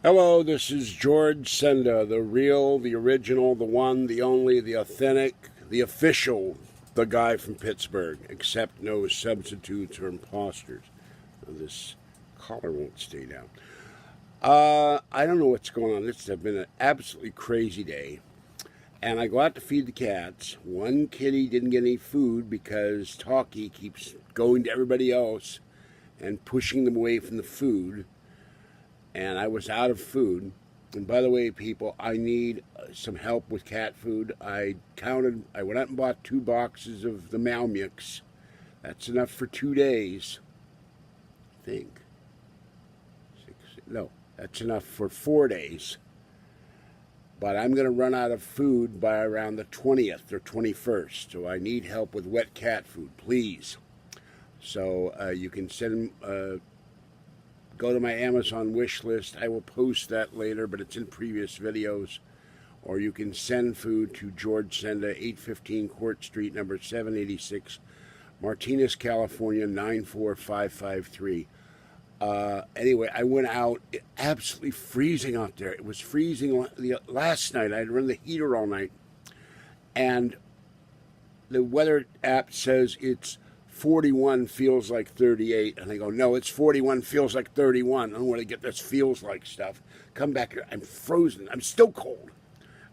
Hello, this is George Senda, the real, the original, the one, the only, the authentic, the official, the guy from Pittsburgh, except no substitutes or imposters. This collar won't stay down. I don't know what's going on. This has been an absolutely crazy day. And I go out to feed the cats. One kitty didn't get any food because Talkie keeps going to everybody else and pushing them away from the food. And I was out of food. And by the way, people, I need some help with cat food. I went out and bought 2 boxes of the Mal Mix. That's enough for 2 days. I think. No, that's enough for 4 days. But I'm going to run out of food by around the 20th or 21st. So I need help with wet cat food, please. So you can send go to my Amazon wish list. I will post that later, but it's in previous videos. Or you can send food to George Senda, 815 Court Street, number 786, Martinez, California, 94553. Anyway, I went out, absolutely freezing out there. It was freezing last night. I had run the heater all night. And the weather app says it's 41 feels like 38, and I go, no, it's 41 feels like 31. I don't want to get this feels like stuff. Come back here. I'm frozen. I'm still cold.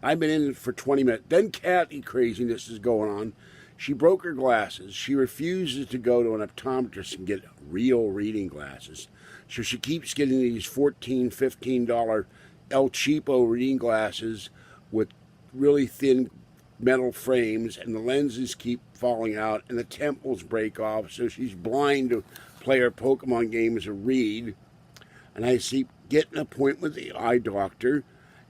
I've been in for 20 minutes. Then Kathy craziness is going on. She broke her glasses. She refuses to go to an optometrist and get real reading glasses. So she keeps getting these $14, $15 El Cheapo reading glasses with really thin metal frames, and the lenses keep falling out and the temples break off, so she's blind to play her Pokemon games or read. And I see, get an appointment with the eye doctor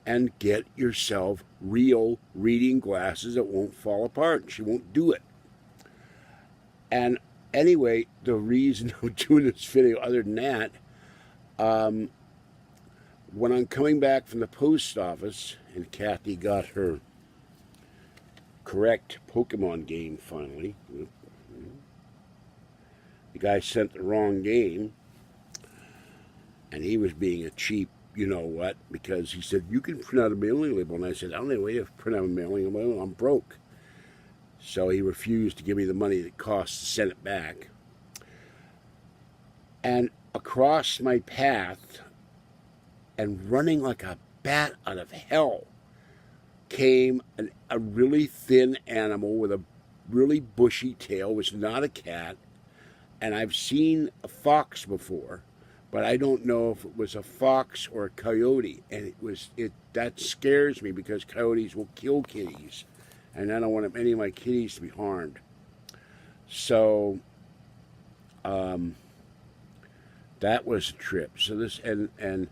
and get yourself real reading glasses that won't fall apart. And she won't do it. And anyway, the reason I'm doing this video, other than that, when I'm coming back from the post office, and Kathy got her correct Pokemon game finally. The guy sent the wrong game, and he was being a cheap you-know-what, because he said, you can print out a mailing label. And I said, I don't know a way to print out a mailing label. I'm broke. So he refused to give me the money that costs to send it back. And across my path, and running like a bat out of hell, came a really thin animal with a really bushy tail. It was not a cat. And I've seen a fox before, but I don't know if it was a fox or a coyote. And that scares me, because coyotes will kill kitties, and I don't want any of my kitties to be harmed. So that was a trip. So this and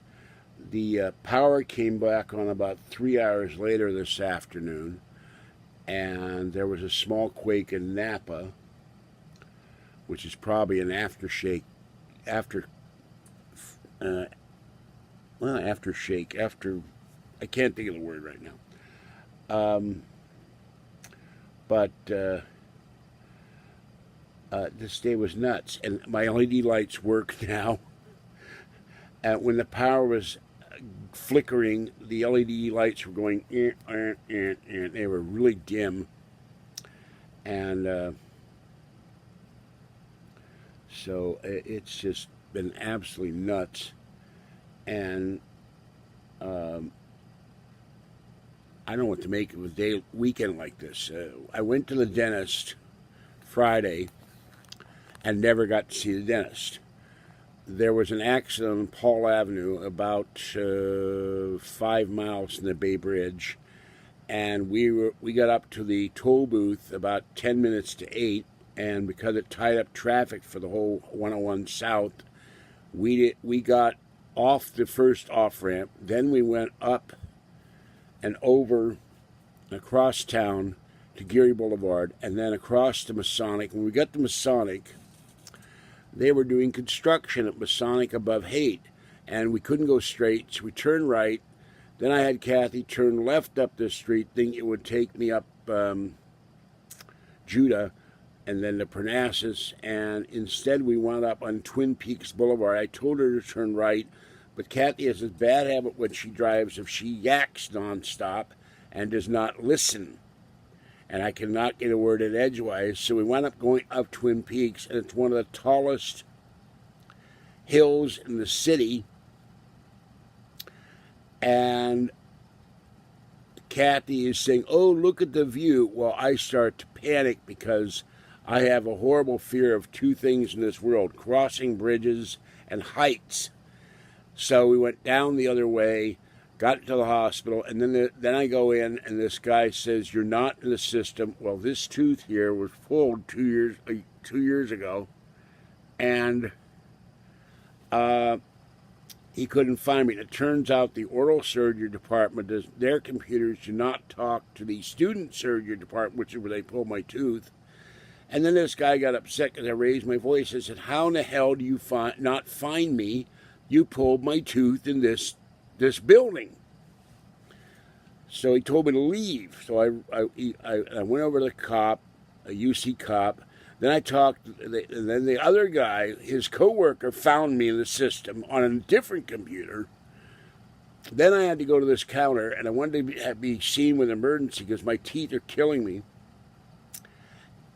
the power came back on about 3 hours later this afternoon, and there was a small quake in Napa, which is probably an aftershake, I can't think of the word right now. But this day was nuts, and my LED lights work now. And when the power was flickering, the LED lights were going, they were really dim. And so it's just been absolutely nuts. And I don't know what to make of a weekend like this. I went to the dentist Friday and never got to see the dentist. There was an accident on Paul Avenue about 5 miles from the Bay Bridge, and we got up to the toll booth about 10 minutes to 8, and because it tied up traffic for the whole 101 South, we got off the first off-ramp, then we went up and over across town to Geary Boulevard, and then across to Masonic. When we got to Masonic, they were doing construction at Masonic above Haight, and we couldn't go straight, so we turned right. Then I had Kathy turn left up the street, thinking it would take me up Judah and then to Parnassus, and instead we wound up on Twin Peaks Boulevard. I told her to turn right, But Kathy has this bad habit when she drives if she yaks nonstop and does not listen. And I cannot get a word in edgewise. So we wound up going up Twin Peaks, and it's one of the tallest hills in the city. And Kathy is saying, "Oh, look at the view." Well, I start to panic because I have a horrible fear of two things in this world: crossing bridges and heights. So we went down the other way, got to the hospital, and then I go in, and this guy says, "You're not in the system." Well, this tooth here was pulled 2 years ago, and he couldn't find me. It turns out the oral surgery department their computers do not talk to the student surgery department, which is where they pulled my tooth. And then this guy got upset because I raised my voice. I said, "How in the hell do you not find me? You pulled my tooth in this building." So he told me to leave. So I went over to the cop, a UC cop. Then I talked, and then the other guy, his coworker, found me in the system on a different computer. Then I had to go to this counter, and I wanted to be seen with emergency because my teeth are killing me.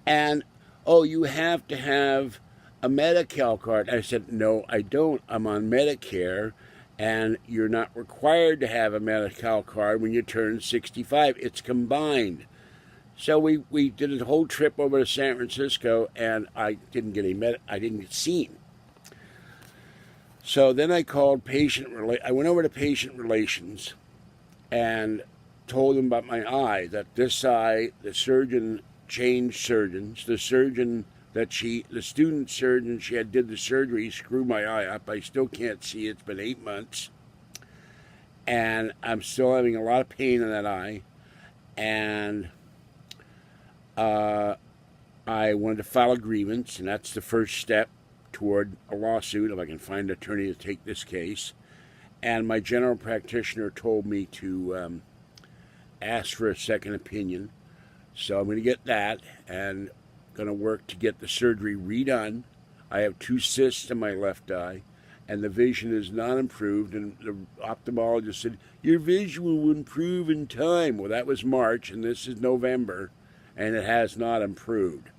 And, "Oh, you have to have a Medi-Cal card." I said, "No, I don't. I'm on Medicare, and you're not required to have a Medi-Cal card when you turn 65. It's combined." So we did a whole trip over to San Francisco, and I didn't get seen. So then I called I went over to patient relations and told them about my eye, that this eye, the surgeon changed surgeons. The student surgeon she had did the surgery, screwed my eye up. I still can't see. It's been 8 months. And I'm still having a lot of pain in that eye. And I wanted to file a grievance, and that's the first step toward a lawsuit, if I can find an attorney to take this case. And my general practitioner told me to ask for a second opinion. So I'm going to get that, and going to work to get the surgery redone. I have 2 cysts in my left eye, and the vision is not improved. And the ophthalmologist said, "Your vision will improve in time." Well, that was March, and this is November, and it has not improved.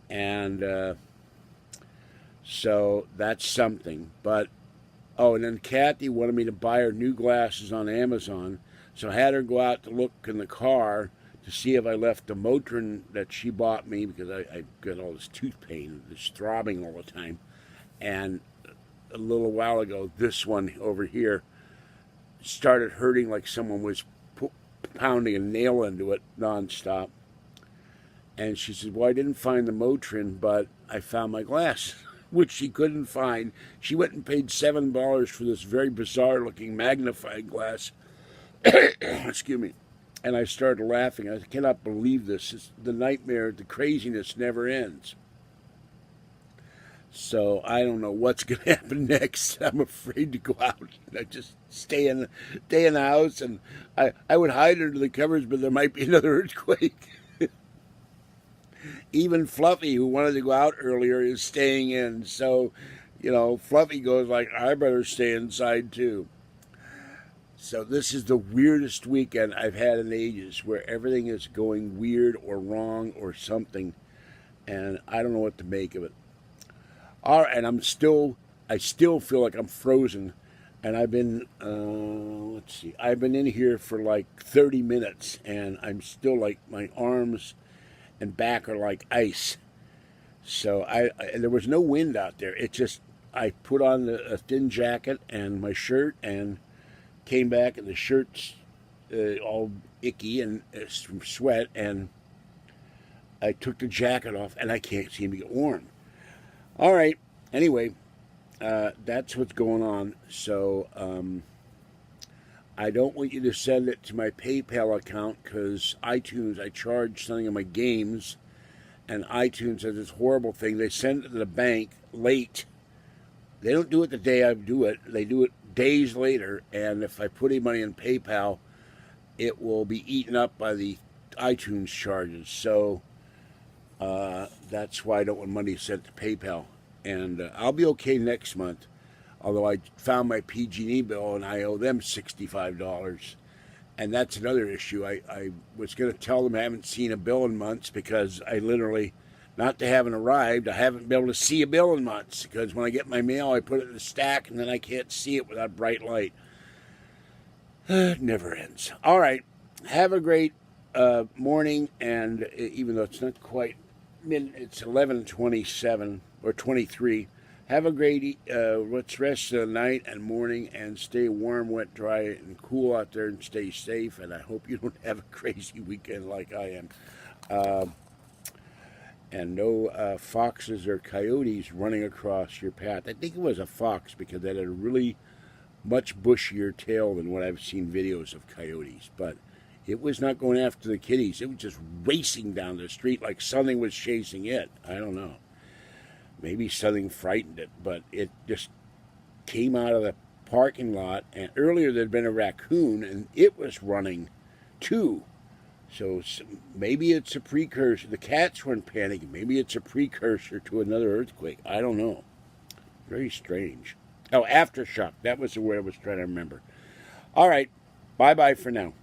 And so that's something. But, and then Kathy wanted me to buy her new glasses on Amazon, so I had her go out to look in the car to see if I left the Motrin that she bought me, because I got all this tooth pain, this throbbing all the time. And a little while ago, this one over here started hurting like someone was pounding a nail into it nonstop. And she said, "Well, I didn't find the Motrin, but I found my glasses," which she couldn't find. She went and paid $7 for this very bizarre-looking magnifying glass. Excuse me. And I started laughing. I cannot believe this. The nightmare, the craziness never ends. So I don't know what's going to happen next. I'm afraid to go out. I just stay in the house, and I would hide under the covers, but there might be another earthquake. Even Fluffy, who wanted to go out earlier, is staying in. So, Fluffy goes like, "I better stay inside too." So this is the weirdest weekend I've had in ages, where everything is going weird or wrong or something, and I don't know what to make of it. All right, and I still feel like I'm frozen, and I've been, I've been in here for like 30 minutes, and I'm still like, my arms and back are like ice. So there was no wind out there. It just, I put on a thin jacket and my shirt, and came back, and the shirt's all icky and from sweat, and I took the jacket off, and I can't seem to get warm. All right, anyway, that's what's going on. So I don't want you to send it to my PayPal account, because iTunes, I charge something on my games, and iTunes has this horrible thing. They send it to the bank late. They don't do it the day I do it. They do it days later, and if I put any money in PayPal, it will be eaten up by the iTunes charges. So that's why I don't want money sent to PayPal. And I'll be okay next month. Although I found my PG&E bill and I owe them $65. And that's another issue. I was going to tell them I haven't seen a bill in months because I literally, not to haven't arrived, I haven't been able to see a bill in months. Because when I get my mail, I put it in the stack and then I can't see it without bright light. It never ends. All right. Have a great morning. And even though it's not quite it's 11:27 or 23. Have a great rest of the night and morning, and stay warm, wet, dry, and cool out there, and stay safe. And I hope you don't have a crazy weekend like I am. And no foxes or coyotes running across your path. I think it was a fox because that had a really much bushier tail than what I've seen videos of coyotes. But it was not going after the kitties. It was just racing down the street like something was chasing it. I don't know. Maybe something frightened it, but it just came out of the parking lot. And earlier there'd been a raccoon, and it was running too. So maybe it's a precursor. The cats weren't panicking. Maybe it's a precursor to another earthquake. I don't know. Very strange. Oh, aftershock. That was the word I was trying to remember. All right. Bye-bye for now.